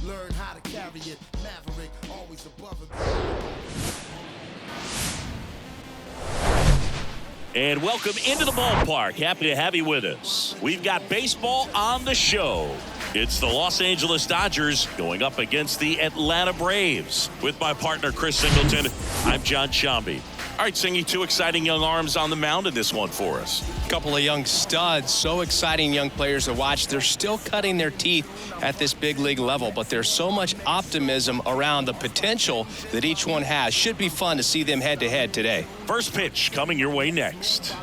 Learn how to carry it. Maverick, always above it. And welcome into the ballpark. Happy to have you with us. We've got baseball on the show. It's the Los Angeles Dodgers going up against the Atlanta Braves. With my partner, Chris Singleton, I'm John Shambi. All right, Singy, two exciting young arms on the mound in this one for us. Couple of young studs, so exciting young players to watch. They're still cutting their teeth at this big league level, but there's so much optimism around the potential that each one has. Should be fun to see them head to head today. First pitch coming your way next.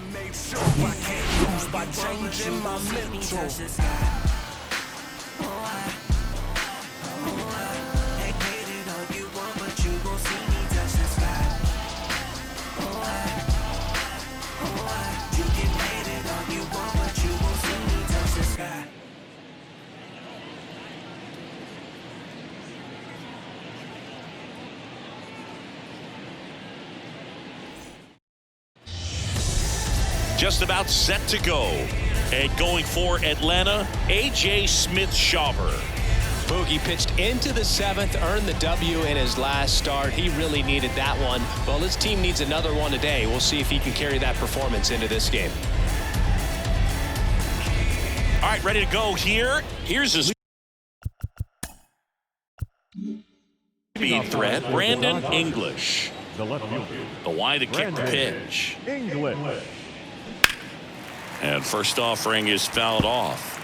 Just about set to go. And going for Atlanta, A.J. Smith-Shawver. Boogie pitched into the seventh, earned the W in his last start. He really needed that one. Well, his team needs another one today. We'll see if he can carry that performance into this game. All right, ready to go here. Here's his speed threat, Brandon English. The left fielder. The wide to kick the pitch. English. And first offering is fouled off.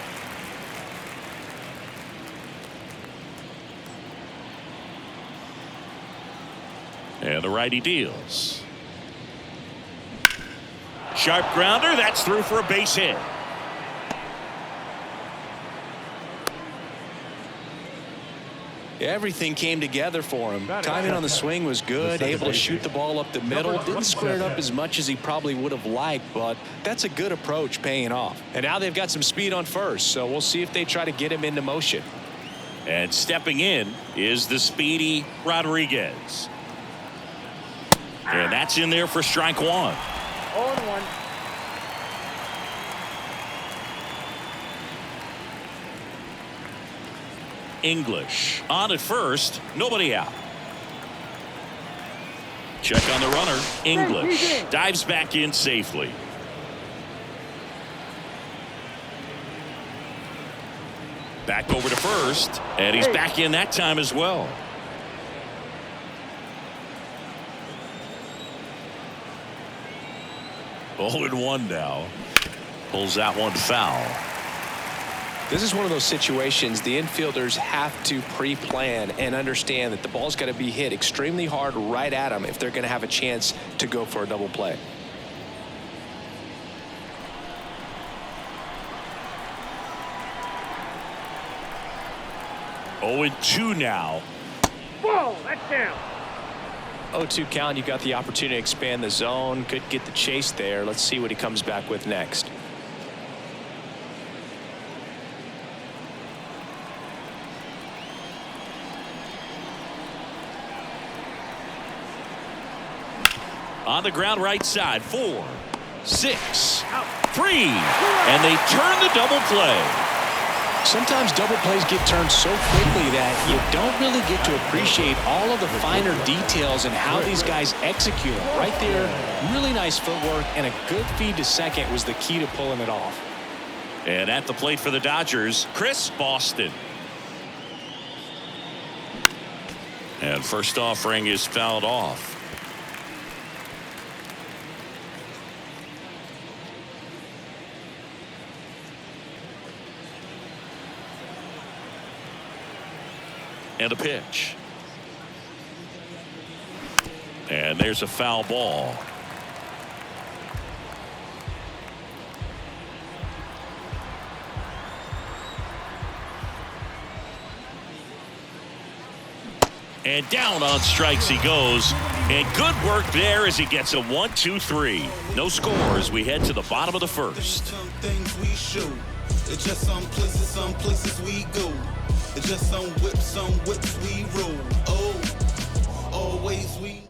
And the righty deals. Sharp grounder. That's through for a base hit. Everything came together for him. Timing on the swing was good, able to shoot the ball up the middle. Didn't square it up as much as he probably would have liked, but that's a good approach paying off. And now they've got some speed on first, so we'll see if they try to get him into motion. And stepping in is the speedy Rodriguez. And that's in there for strike one. 0-1. English on at first, nobody out. Check on the runner. English dives back in safely. Back over to first, and he's back in that time as well. Oh, and 1 now. Pulls that one foul. This is one of those situations the infielders have to pre-plan and understand that the ball's got to be hit extremely hard right at them if they're going to have a chance to go for a double play. Oh, and 2 now. Whoa, that's down. 0-2 count. You got the opportunity to expand the zone. Could get the chase there. Let's see what he comes back with next. On the ground right side. 4, 6, 3. And they turn the double play. Sometimes double plays get turned so quickly that you don't really get to appreciate all of the finer details and how these guys execute them. Right there, really nice footwork, and a good feed to second was the key to pulling it off. And at the plate for the Dodgers, Chris Boston. And first offering is fouled off. And a pitch. And there's a foul ball. And down on strikes he goes. And good work there as he gets a 1-2-3. No score as we head to the bottom of the first. Some things we show. It's just some places we go. It's just some whips we roll. Oh, always we.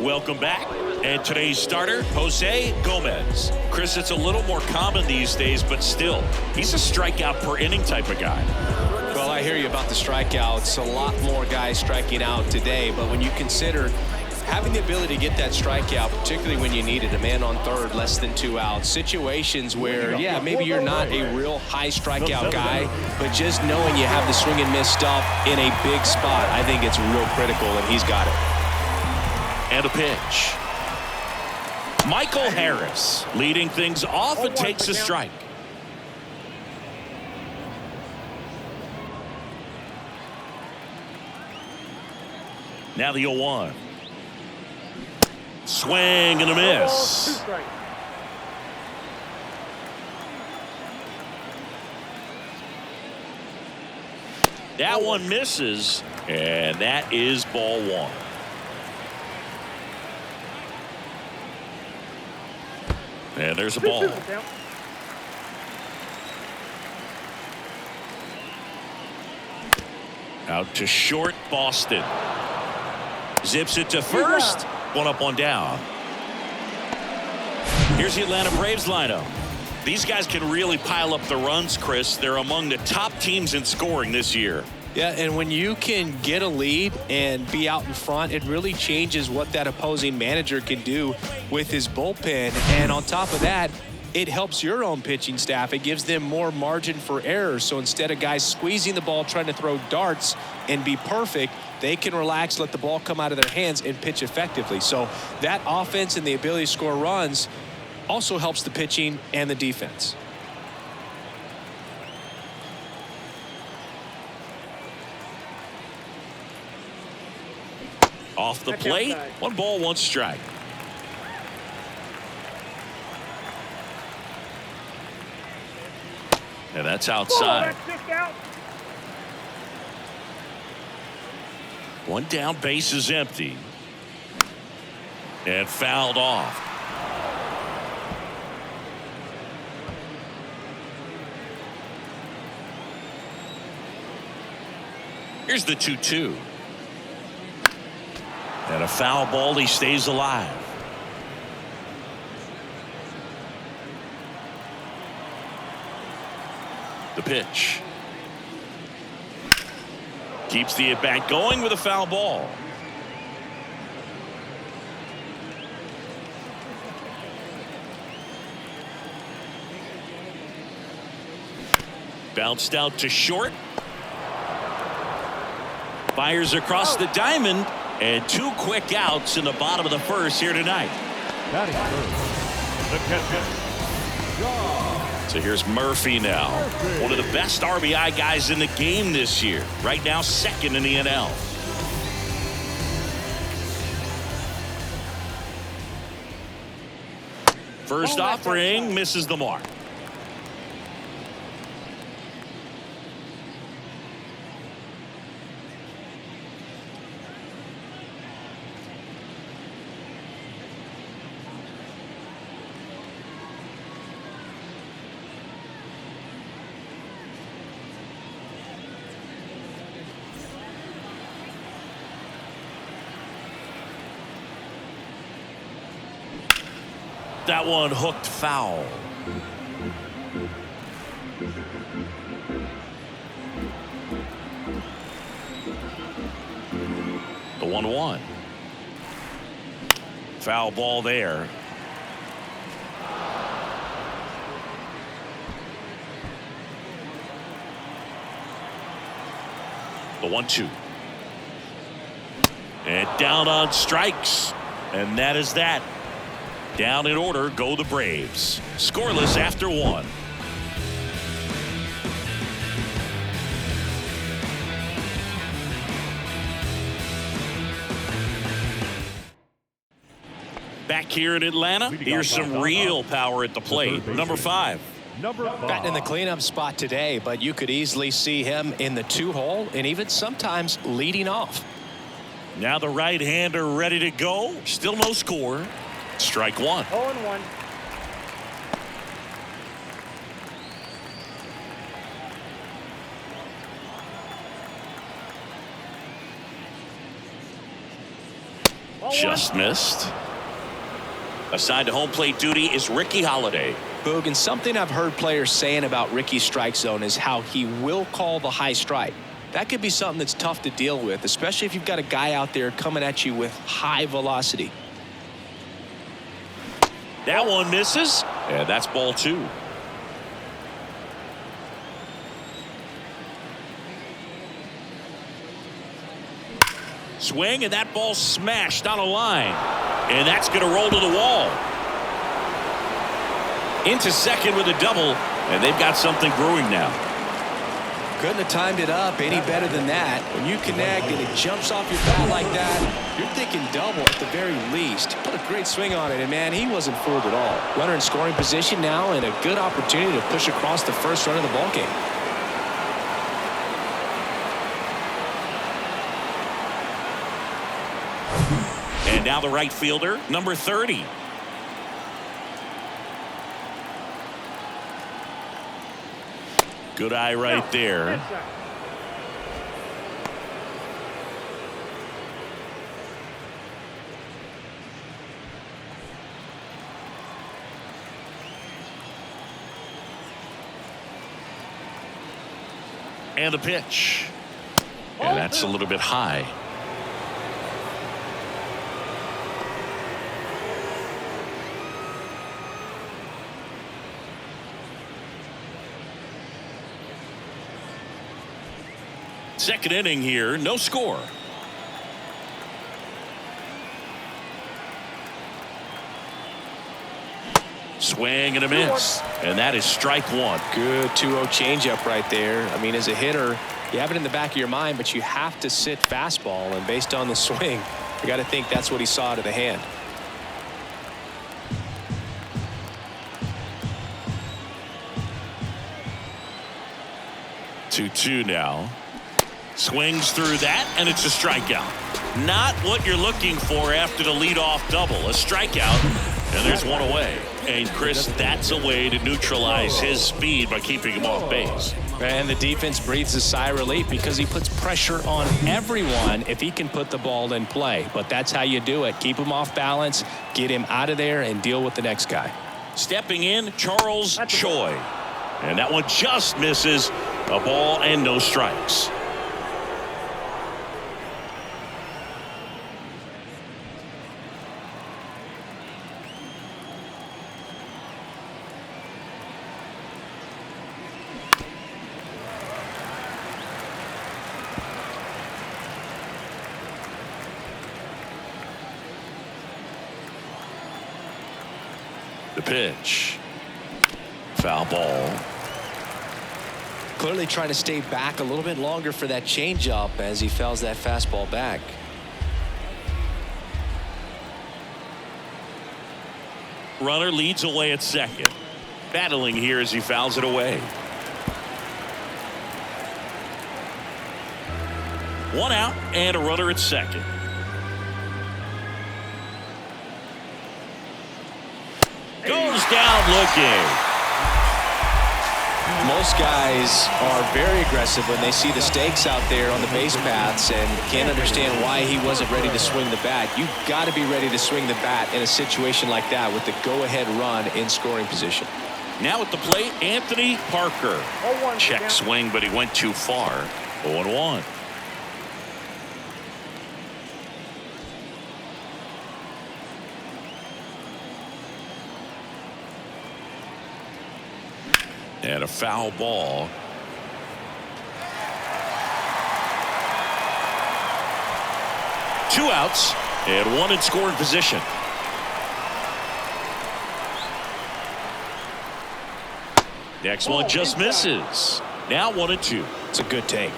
Welcome back. And today's starter, Jose Gomez. Chris, it's a little more common these days, but still, he's a strikeout per inning type of guy. I hear you about the strikeouts. A lot more guys striking out today, but when you consider having the ability to get that strikeout, particularly when you need it, a man on third, less than 2 outs, situations where, yeah, maybe you're not a real high strikeout guy, but just knowing you have the swing and miss stuff in a big spot, I think it's real critical, and he's got it. And a pitch. Michael Harris leading things off and takes a strike. Now the 0-1. Swing and a miss. That one misses, and that is ball 1. And there's a ball. Out to short, Boston. Zips it to first. One up, one down. Here's the Atlanta Braves lineup. These guys can really pile up the runs, Chris. They're among the top teams in scoring this year. Yeah, and when you can get a lead and be out in front, it really changes what that opposing manager can do with his bullpen. And on top of that, it helps your own pitching staff. It gives them more margin for error. So instead of guys squeezing the ball, trying to throw darts and be perfect, they can relax, let the ball come out of their hands, and pitch effectively. So that offense and the ability to score runs also helps the pitching and the defense. Off the plate, 1 ball, 1 strike. And that's outside. One down, base is empty. And fouled off. Here's the 2-2. And a foul ball, he stays alive. The pitch. Keeps the at-bat going with a foul ball. Bounced out to short. Fires across the diamond. And 2 quick outs in the bottom of the first here tonight. So here's Murphy now. One of the best RBI guys in the game this year. Right now, 2nd in the NL. First offering misses the mark. That one hooked foul. The 1-1. Foul ball there. The 1-2. And down on strikes. And that is that. Down in order go the Braves. Scoreless after 1. Back here in Atlanta, here's some real power at the plate. Number 5. Batting in the cleanup spot today, but you could easily see him in the 2-hole and even sometimes leading off. Now the right-hander ready to go. Still no score. Strike 1. 0-1. Just missed. Assigned to home plate duty is Ricky Holiday. Boog, and something I've heard players saying about Ricky's strike zone is how he will call the high strike. That could be something that's tough to deal with, especially if you've got a guy out there coming at you with high velocity. That one misses, and that's ball 2. Swing, and that ball smashed on a line, and that's going to roll to the wall. Into second with a double, and they've got something brewing now. Couldn't have timed it up any better than that. When you connect and it jumps off your bat like that, you're thinking double at the very least. Put a great swing on it, and man, he wasn't fooled at all. Runner in scoring position now, and a good opportunity to push across the first run of the ballgame. And now the right fielder, number 30. Good eye right there. And the pitch. And that's a little bit high. Second inning here, no score. Swing and a miss, and that is strike 1. Good 2-0 changeup right there. I mean, as a hitter, you have it in the back of your mind, but you have to sit fastball, and based on the swing, you got to think that's what he saw to the hand. 2-2 now. Swings through that, and it's a strikeout. Not what you're looking for after the leadoff double. A strikeout, and there's one away. And Chris, that's a way to neutralize his speed by keeping him off base. And the defense breathes a sigh of relief because he puts pressure on everyone if he can put the ball in play. But that's how you do it. Keep him off balance, get him out of there, and deal with the next guy. Stepping in, Charles Choi. And that one just misses. A ball and no strikes. The pitch. Foul ball. Clearly trying to stay back a little bit longer for that changeup as he fouls that fastball back. Runner leads away at second. Battling here as he fouls it away. One out and a runner at second. Goes down looking. Most guys are very aggressive when they see the stakes out there on the base paths and can't understand why he wasn't ready to swing the bat. You've got to be ready to swing the bat in a situation like that with the go-ahead run in scoring position. Now at the plate, Anthony Parker. Check swing, but he went too far. 0-1. And a foul ball. Two outs and one in scoring position. Next one just misses. Now 1-2. It's a good take.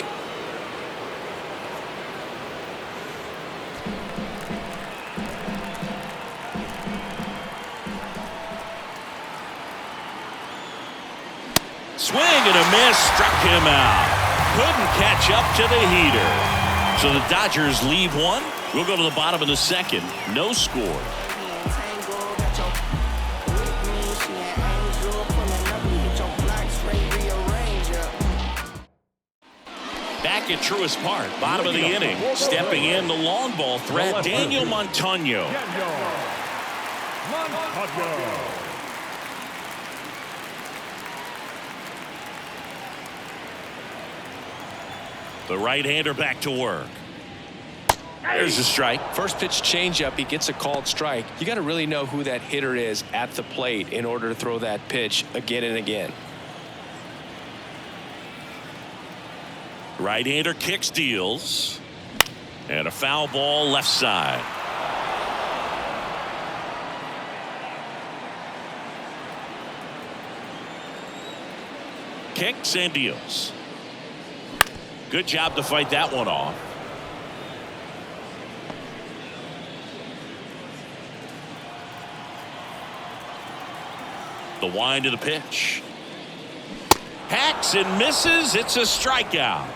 Swing and a miss, struck him out. Couldn't catch up to the heater. So the Dodgers leave one. We'll go to the bottom of the second. No score. Back at Truist Park, bottom of the inning. Stepping in the long ball threat, Daniel Montano. The right-hander back to work. There's a strike. First pitch changeup, he gets a called strike. You got to really know who that hitter is at the plate in order to throw that pitch again and again. Right-hander kick steals. And a foul ball left side. Kicks and deals. Good job to fight that one off. The wind of the pitch. Hacks and misses. It's a strikeout.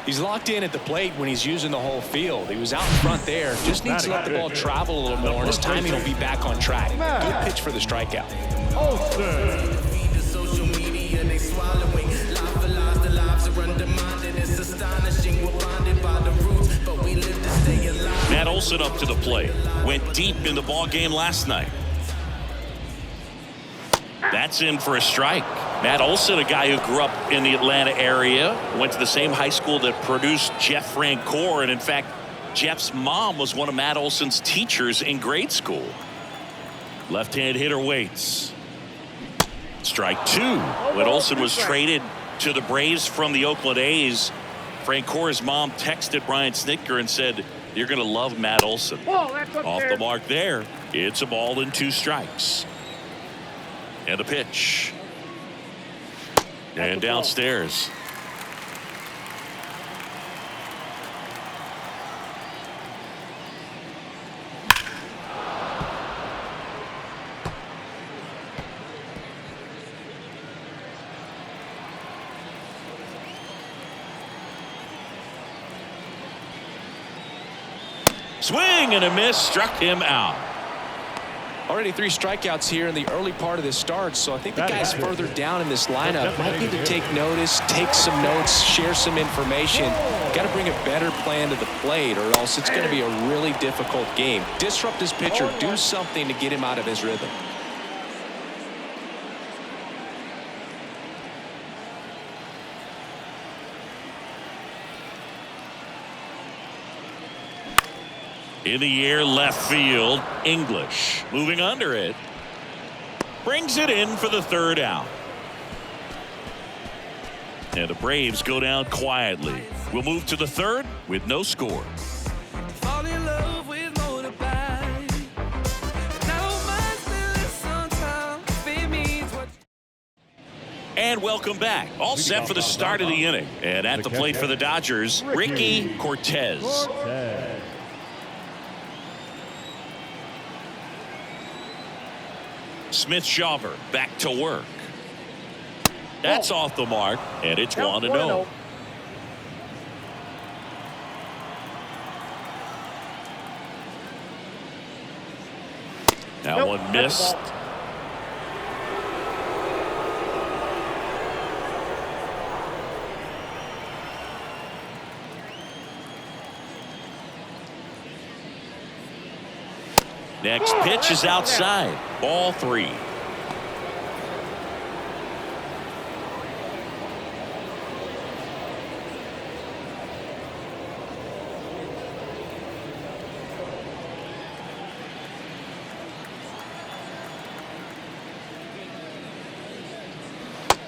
He's locked in at the plate when he's using the whole field. He was out in front there. Just needs to let the ball travel a little more, and his timing will be back on track. Good pitch for the strikeout. Matt Olson up to the plate. Went deep in the ball game last night. That's in for a strike. Matt Olson, a guy who grew up in the Atlanta area, went to the same high school that produced Jeff Francoeur, and in fact, Jeff's mom was one of Matt Olson's teachers in grade school. Left-hand hitter waits. Strike two. When Olson was traded to the Braves from the Oakland A's, Francoeur's mom texted Brian Snitker and said, "You're going to love Matt Olson." Off the mark there. It's a ball and 2 strikes. And a pitch. And downstairs. Swing and a miss, struck him out. Already 3 strikeouts here in the early part of this start, so I think the guys further down in this lineup might need to take notice, take some notes, share some information. Got to bring a better plan to the plate, or else it's going to be a really difficult game. Disrupt his pitcher, do something to get him out of his rhythm. In the air, left field. English moving under it. Brings it in for the 3rd out. And the Braves go down quietly. We'll move to the 3rd with no score. And welcome back. All set for the start of the inning. And at the plate for the Dodgers, Ricky Cortez. Smith-Shawver back to work. That's off the mark, and it's 1-0. That one missed. Next pitch is outside. Ball 3.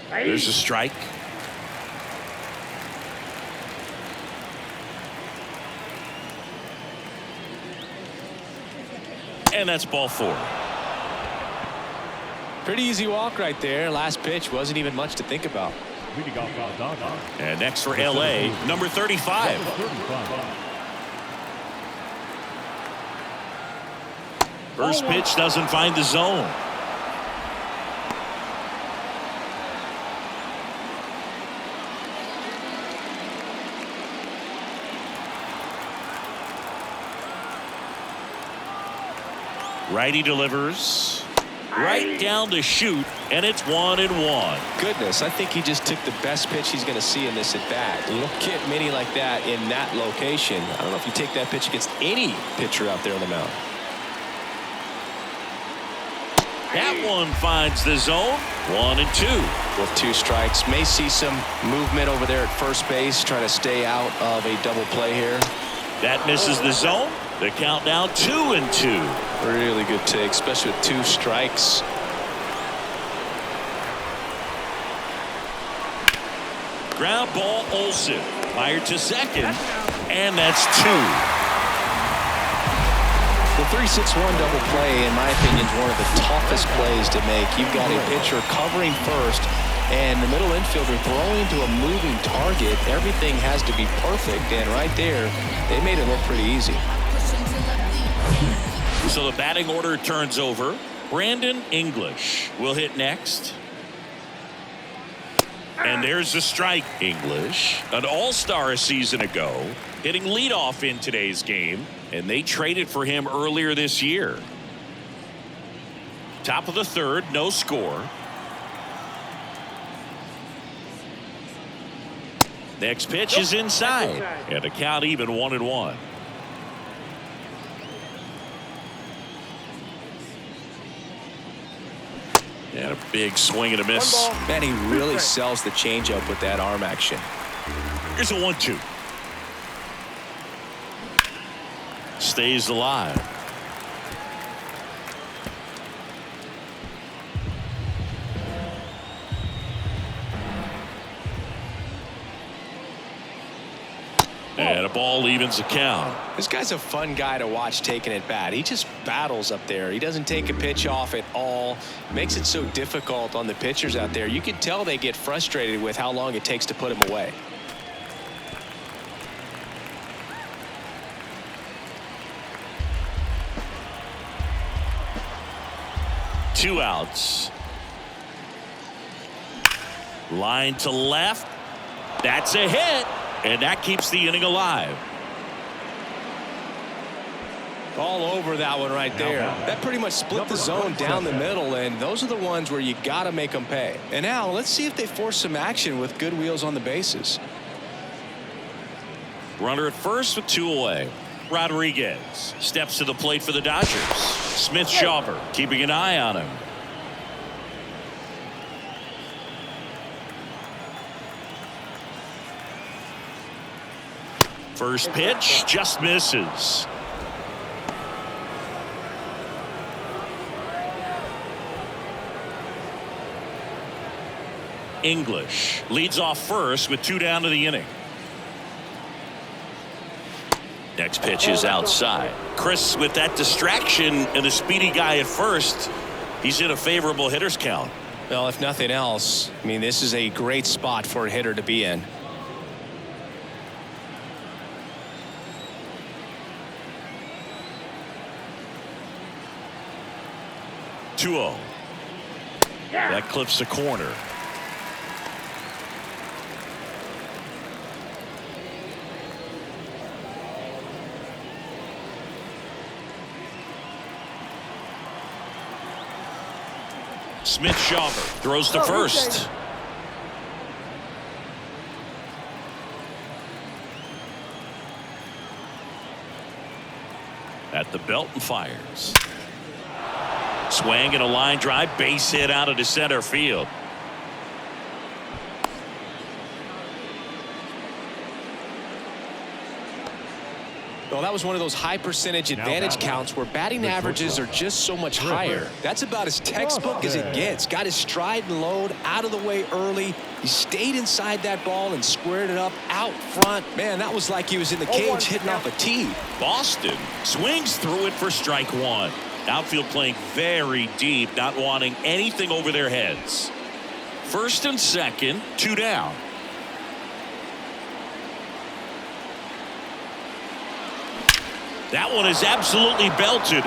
There's a strike. And that's ball 4. Pretty easy walk right there. Last pitch wasn't even much to think about. And next for LA, number 35. First pitch doesn't find the zone. Righty delivers right down the chute, and it's 1-1. Goodness, I think he just took the best pitch he's going to see in this at bat. You don't get many like that in that location. I don't know if you take that pitch against any pitcher out there on the mound. That one finds the zone. 1-2. With 2 strikes, may see some movement over there at first base, trying to stay out of a double play here. That misses the zone. The count now 2-2. Really good take, especially with 2 strikes. Ground ball, Olsen. Fired to second. And that's 2. The 3-6-1 double play, in my opinion, is one of the toughest plays to make. You've got a pitcher covering first, and the middle infielder throwing to a moving target. Everything has to be perfect, and right there, they made it look pretty easy. So the batting order turns over. Brandon English will hit next. And there's the strike. English, an all-star a season ago, hitting leadoff in today's game, and they traded for him earlier this year. Top of the third, no score. Next pitch is inside, and the count even 1-1. And a big swing and a miss. Man, he really sells the changeup with that arm action. Here's a 1-2. Stays alive. And a ball evens the count. This guy's a fun guy to watch taking at bat. He just battles up there. He doesn't take a pitch off at all. Makes it so difficult on the pitchers out there. You can tell they get frustrated with how long it takes to put him away. Two outs. Line to left. That's a hit. And that keeps the inning alive. All over that one right there. That pretty much split the zone down the middle, and those are the ones where you got to make them pay. And now let's see if they force some action with good wheels on the bases. Runner at first with 2 away. Rodriguez steps to the plate for the Dodgers. Smith-Shawver keeping an eye on him. First pitch just misses. English leads off first with 2 down to the inning. Next pitch is outside. Chris, with that distraction and a speedy guy at first, he's in a favorable hitter's count. Well, if nothing else, I mean, this is a great spot for a hitter to be in. That clips the corner. Smith-Shawver throws to first. At the belt and fires. Swing and a line drive, base hit out into center field. Well, that was one of those high percentage advantage counts where batting averages are just so much higher. That's about as textbook as it gets. Got his stride and load out of the way early. He stayed inside that ball and squared it up out front. Man, that was like he was in the cage hitting off a tee. Boston swings through it for strike 1. Outfield playing very deep, not wanting anything over their heads. First and second, 2 down. That one is absolutely belted.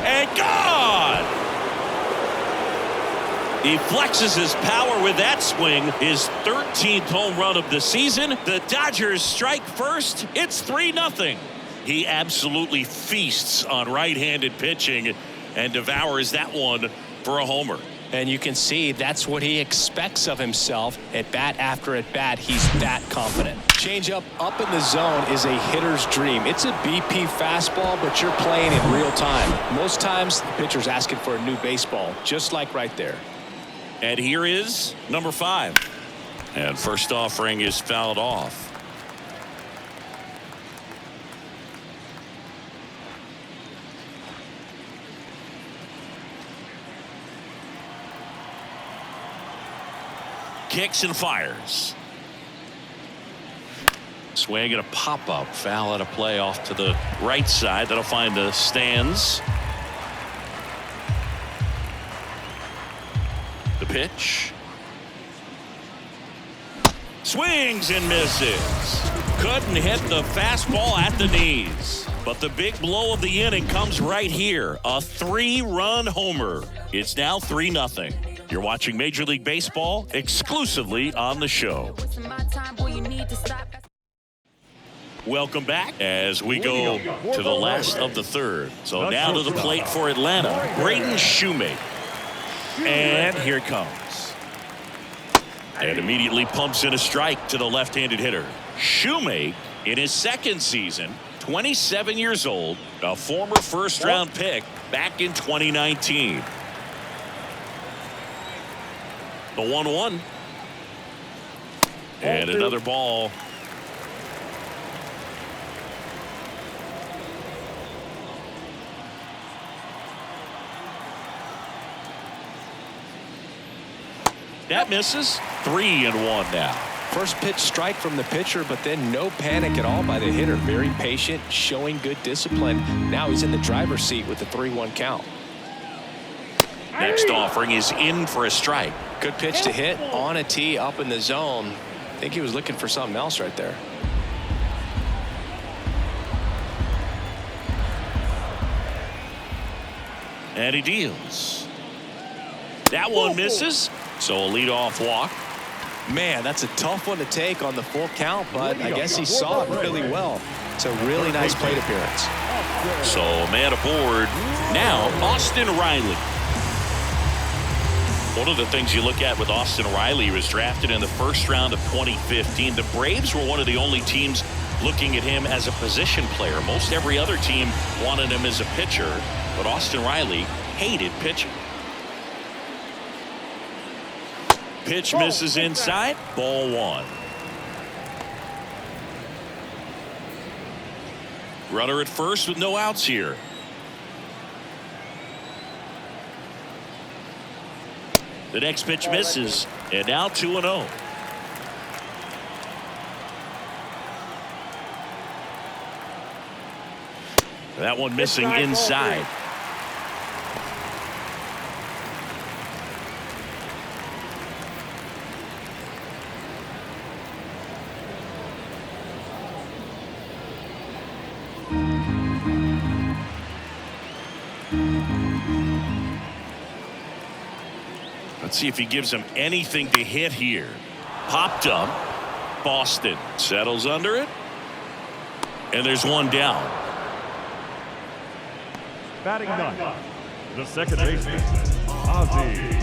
And gone! He flexes his power with that swing. His 13th home run of the season. The Dodgers strike first. It's 3-0. He absolutely feasts on right-handed pitching and devours that one for a homer. And you can see that's what he expects of himself at bat after at bat. He's that confident. Changeup up in the zone is a hitter's dream. It's a BP fastball, but you're playing in real time. Most times the pitcher's asking for a new baseball, just like right there. And here is number 5. And first offering is fouled off. Kicks and fires. Swing and a pop-up. Foul out of play off to the right side. That'll find the stands. The pitch. Swings and misses. Couldn't hit the fastball at the knees. But the big blow of the inning comes right here. A 3-run homer. It's now 3-0. You're watching Major League Baseball exclusively on the show. Welcome back as we go to the last of the third. So now to the plate for Atlanta, Braden Shoemake. And here it comes. And immediately pumps in a strike to the left-handed hitter. Shoemake, in his second season, 27 years old, a former first-round pick back in 2019. The 1-1. And another ball. That misses. 3-1 now. First pitch strike from the pitcher, but then no panic at all by the hitter. Very patient, showing good discipline. Now he's in the driver's seat with the 3-1 count. Next offering is in for a strike. Good pitch to hit on a tee up in the zone. I think he was looking for something else right there. And he deals. That one misses. So a leadoff walk. Man, that's a tough one to take on the full count, but I guess he saw it really well. It's a really nice plate appearance. So man aboard. Now Austin Riley. One of the things you look at with Austin Riley, he was drafted in the first round of 2015. The Braves were one of the only teams looking at him as a position player. Most every other team wanted him as a pitcher, but Austin Riley hated pitching. Pitch misses inside. Ball 1. Runner at first with no outs here. The next pitch misses, and now 2-0. That one missing inside. Let's see if he gives him anything to hit here. Popped up. Boston settles under it. And there's one down. Batting ninth, the second baseman, Ozzie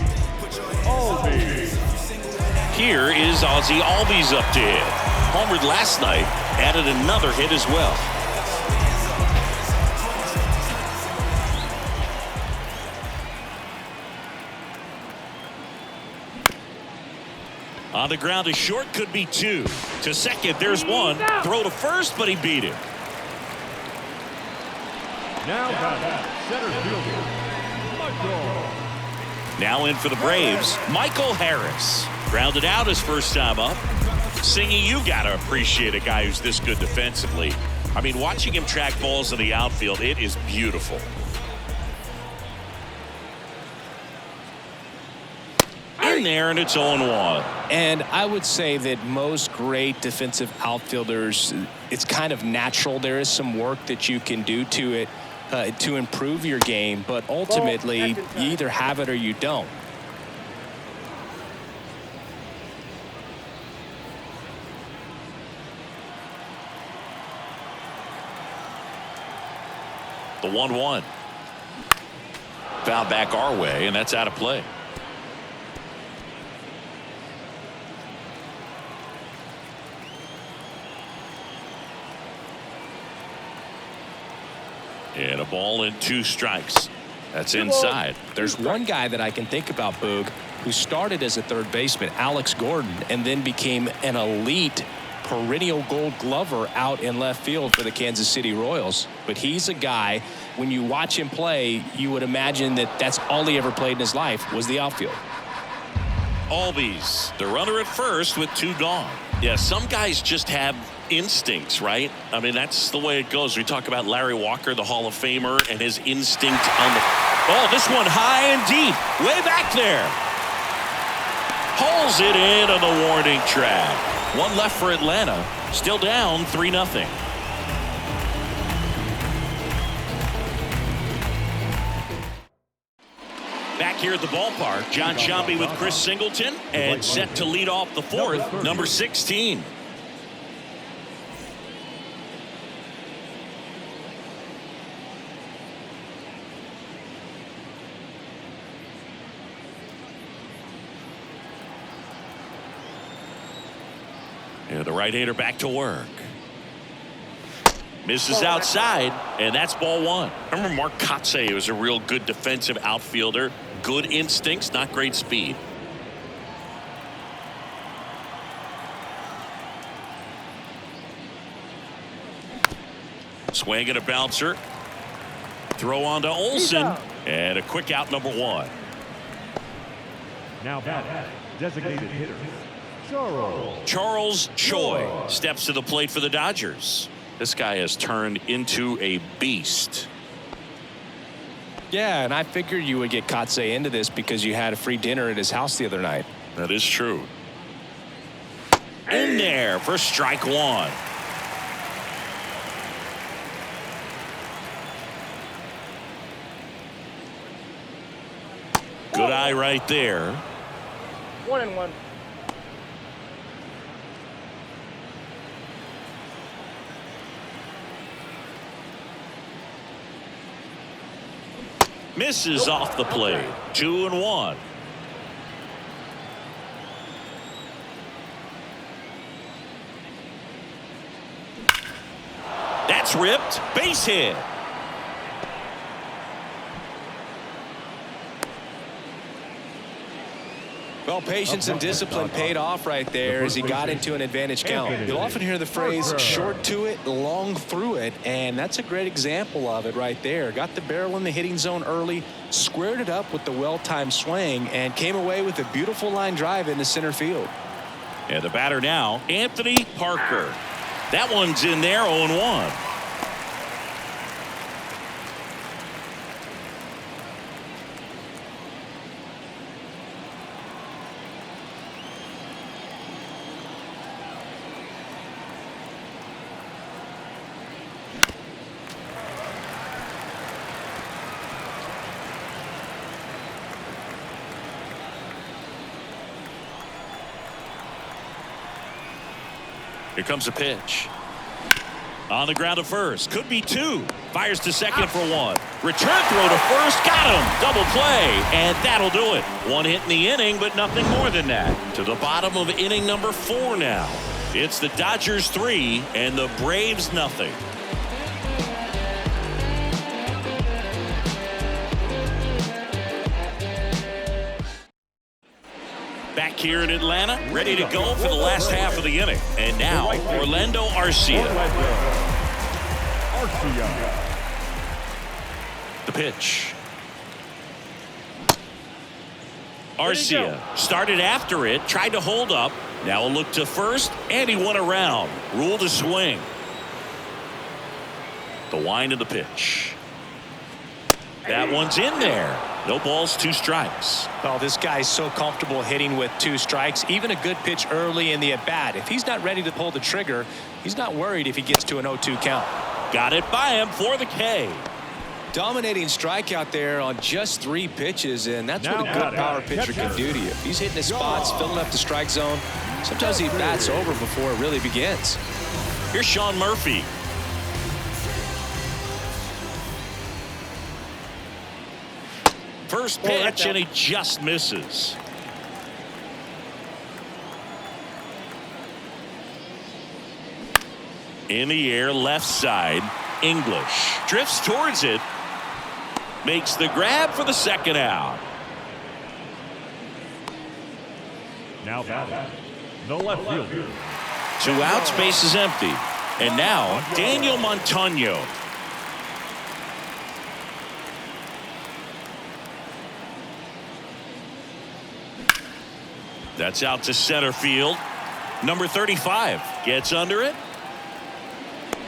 Albies. Here is Ozzie Albies up to hit. Homered last night, added another hit as well. On the ground to short, could be 2. To second, there's 1. Throw to first, but he beat it. Now batting, center fielder, Michael. Now in for the Braves, Michael Harris. Grounded out his first time up. Singy, you got to appreciate a guy who's this good defensively. I mean, watching him track balls in the outfield, it is beautiful. In there, and it's 0-1. And I would say that most great defensive outfielders, it's kind of natural. There is some work that you can do to it to improve your game, but ultimately you either have it or you don't. The 1-1. Foul back our way, and that's out of play. And a ball and 2 strikes. That's inside. There's one guy that I can think about, Boog, who started as a third baseman, Alex Gordon, and then became an elite perennial Gold Glover out in left field for the Kansas City Royals. But he's a guy, when you watch him play, you would imagine that that's all he ever played in his life was the outfield. Albies, the runner at first with 2 gone. Yeah, some guys just have instincts, right? I mean, that's the way it goes. We talk about Larry Walker, the Hall of Famer, and his instinct on the... Oh, this one high and deep, way back there. Pulls it in on the warning track. 1 left for Atlanta, still down 3-0. Back here at the ballpark, John Sciambi with Chris Singleton, and set to lead off the 4th, number 16. And the right-hander back to work. Misses outside, and that's ball 1. I remember Mark Kotsay was a real good defensive outfielder. Good instincts, not great speed. Swing and a bouncer. Throw on to Olsen, and a quick out, number 1. Now batting, designated hitter, Charles Choi steps to the plate for the Dodgers. This guy has turned into a beast. Yeah, and I figured you would get Kotsay into this because you had a free dinner at his house the other night. That is true. In there for strike 1. Good eye right there. 1-1. Misses off the plate. 2-1. That's ripped. Base hit. Well, patience and discipline paid off right there as he got into an advantage count. You'll often hear the phrase short to it, long through it, and that's a great example of it right there. Got the barrel in the hitting zone early, squared it up with the well-timed swing, and came away with a beautiful line drive into center field. And the batter now, Anthony Parker. That one's in there, 0-1. Here comes a pitch. On the ground to first. Could be 2. Fires to second for 1. Return throw to first. Got him. Double play. And that'll do it. 1 hit in the inning, but nothing more than that. To the bottom of inning number 4 now. It's the Dodgers 3 and the Braves nothing. Back here in Atlanta, ready to go for the last half of the inning. And now, Orlando Arcia. The pitch. Arcia started after it, tried to hold up. Now a look to first, and he went around. Ruled a swing. The wind of the pitch. That one's in there. No balls, 2 strikes. Well, this guy's so comfortable hitting with 2 strikes. Even a good pitch early in the at-bat. If he's not ready to pull the trigger, he's not worried if he gets to an 0-2 count. Got it by him for the K. Dominating strikeout there on just 3 pitches, and that's what a good power pitcher can do to you. If he's hitting his spots, filling up the strike zone, sometimes he bats over before it really begins. Here's Sean Murphy. First pitch, and he just misses. In the air, left side. English drifts towards it. Makes the grab for the second out. Now batting, the left fielder. 2 outs, base is empty. And now Daniel Montano. That's out to center field. Number 35 gets under it.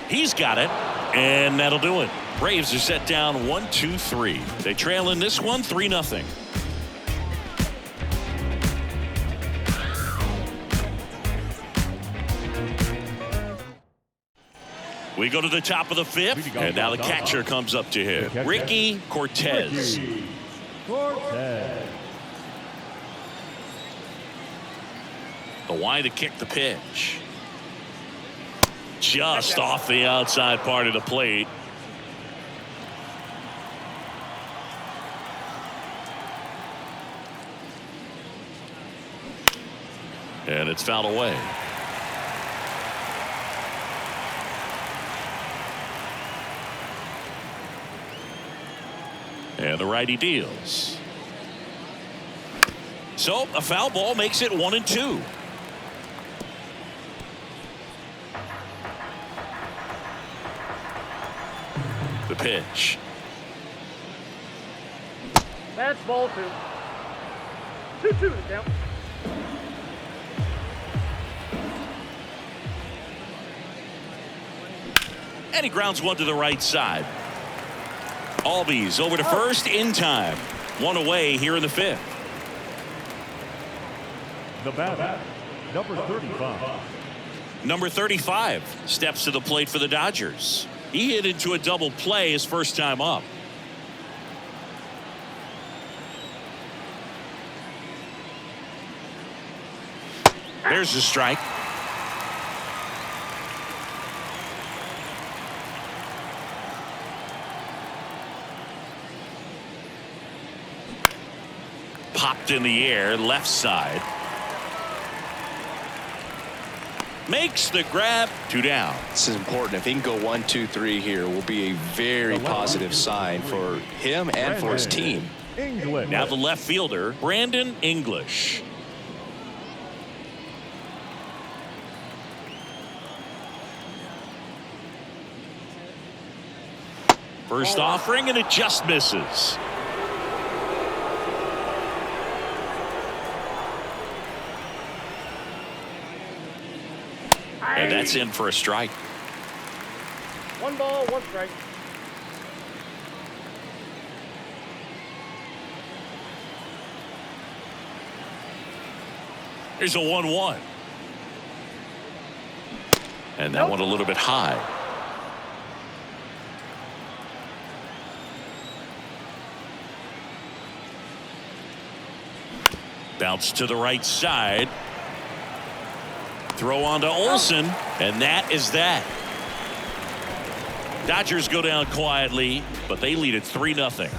He's got it, and that'll do it. Braves are set down 1-2-3. They trail in this one 3-0. We go to the top of the 5th, and now the catcher comes up to hit. Ricky Cortez. Cortez. The wide to kick the pitch. Just off the outside part of the plate. And it's fouled away. And the righty deals. So a foul ball makes it 1-2. The pitch. That's ball 2. 2-2 the count. And he grounds one to the right side. Albies over to first in time. 1 away here in the 5th. The batter, number 35. Number 35 steps to the plate for the Dodgers. He hit into a double play his first time up. There's the strike. Popped in the air, left side. Makes the grab, 2 down. This is important. If he can go 1-2-3 here, will be a very positive sign for him and for his team. English. Now the left fielder, Brandon English. First offering, and it just misses. And that's in for a strike. 1 ball, 1 strike. Here's a 1-1. And that one a little bit high. Bounce to the right side. Throw on to Olsen, and that is that. Dodgers go down quietly, but they lead it 3-0.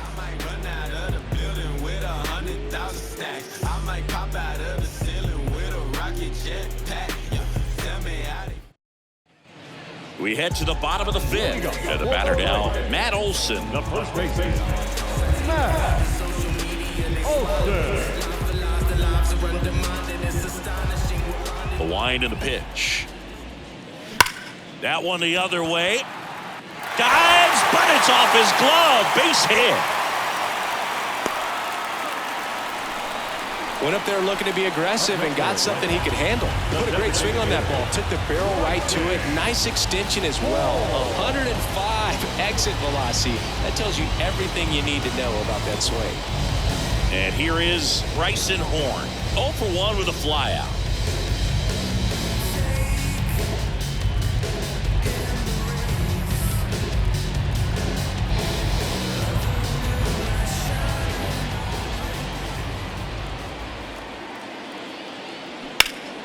We head to the bottom of the 5th, and the batter now, Matt Olsen. The first baseman, Matt Olsen. The wind and the pitch. That one the other way. Dives, but it's off his glove. Base hit. Went up there looking to be aggressive and got something he could handle. Put a great swing on that ball. Took the barrel right to it. Nice extension as well. 105 exit velocity. That tells you everything you need to know about that swing. And here is Bryson Horn. 0 for 1 with a flyout.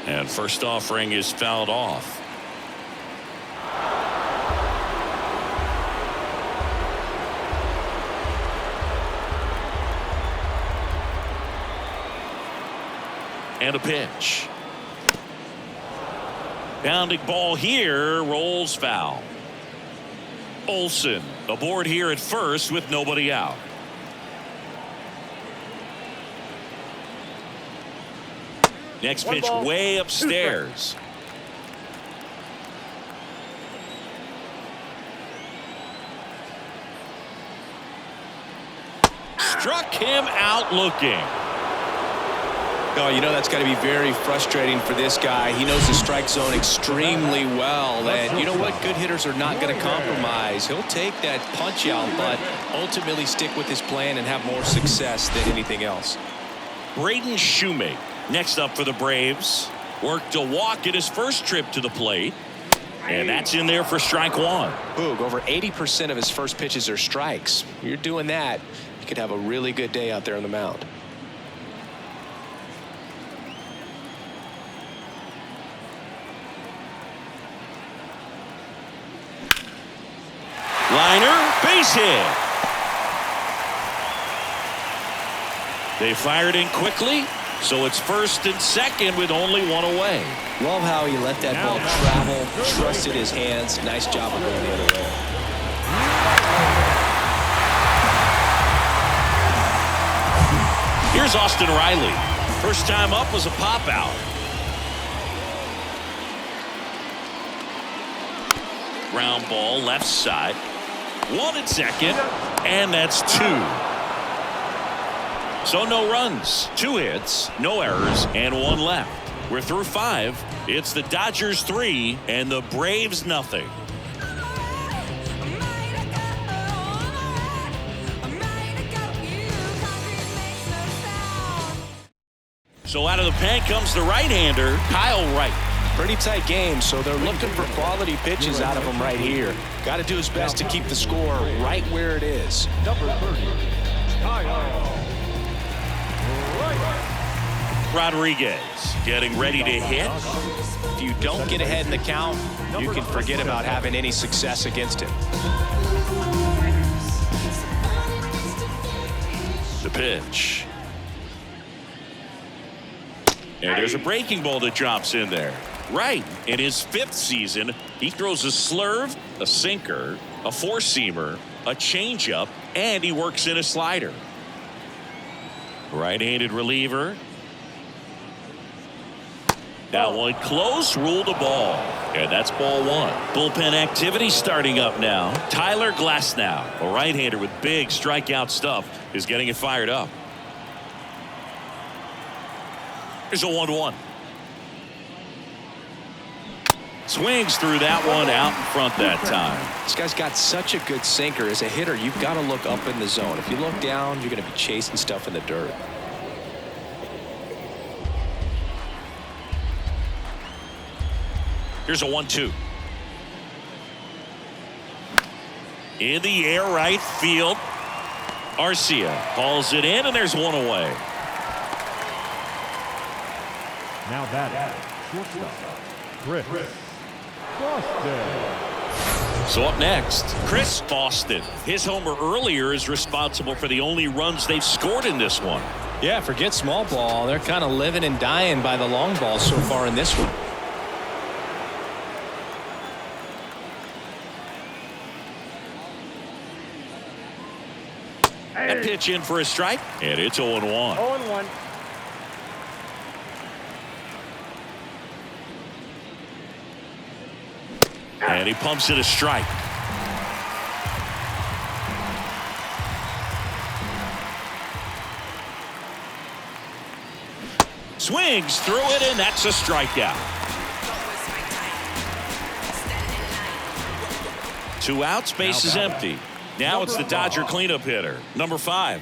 And first offering is fouled off. And a pitch. Bounding ball here, rolls foul. Olsen aboard here at first with nobody out. Next pitch way upstairs. Struck him out looking. Oh, you know that's got to be very frustrating for this guy. He knows the strike zone extremely well. And you know what? Good hitters are not going to compromise. He'll take that punch out, but ultimately stick with his plan and have more success than anything else. Braden Shoemake next up for the Braves. Worked a walk at his first trip to the plate. And that's in there for strike one. Boog, over 80% of his first pitches are strikes. You're doing that, you could have a really good day out there on the mound. Liner, base hit. They fired in quickly, so it's first and second with only one away. Love how he let that ball travel, trusted his hands. Nice job of going the other way. Here's Austin Riley. First time up was a pop out. Ground ball left side. One at second, and that's two. So no runs, 2 hits, no errors, and 1 left. We're through 5. It's the Dodgers 3 and the Braves nothing. So out of the pen comes the right-hander, Kyle Wright. Pretty tight game, so they're looking for quality pitches out of him right here. Got to do his best to keep the score right where it is. Number 30, Kyle Rodriguez getting ready to hit. If you don't get ahead in the count, you can forget about having any success against him. The pitch. And there's a breaking ball that drops in there. Right, in his 5th season, he throws a slurve, a sinker, a four-seamer, a changeup, and he works in a slider. Right-handed reliever. That one close, ruled a ball. And that's ball 1. Bullpen activity starting up now. Tyler Glasnow, a right-hander with big strikeout stuff, is getting it fired up. Here's a 1-1. Swings through that one out in front that time. This guy's got such a good sinker. As a hitter, you've got to look up in the zone. If you look down, you're going to be chasing stuff in the dirt. Here's a 1-2. In the air right field. Arcia hauls it in, and there's one away. Now batting, shortstop, Chris Boston. So up next, Chris Boston. His homer earlier is responsible for the only runs they've scored in this one. Yeah, forget small ball. They're kind of living and dying by the long ball so far in this one. That pitch in for a strike, and it's 0-1. 0-1. And he pumps it a strike. Swings through it, and that's a strikeout. 2 outs, base is empty. Now it's the Dodger cleanup hitter, number 5.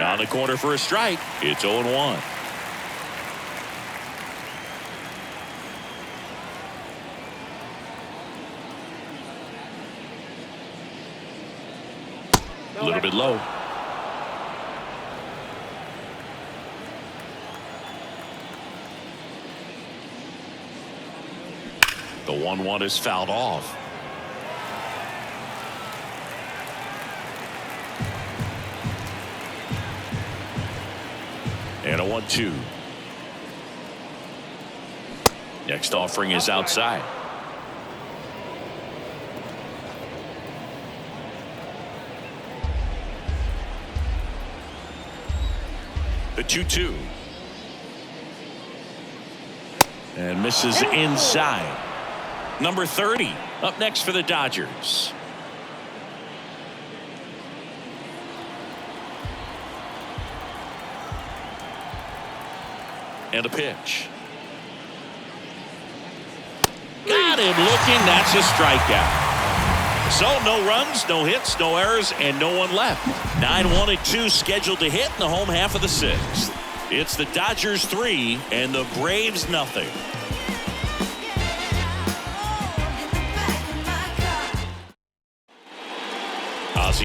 On the corner for a strike. It's 0-1. A little bit low. The 1-1 is fouled off. And a 1-2. Next offering is outside. The 2-2. And misses inside. Number 30 up next for the Dodgers. And a pitch. Got him looking. That's a strikeout. So no runs, no hits, no errors, and no one left. 9-1-2 scheduled to hit in the home half of the 6th. It's the Dodgers 3 and the Braves nothing.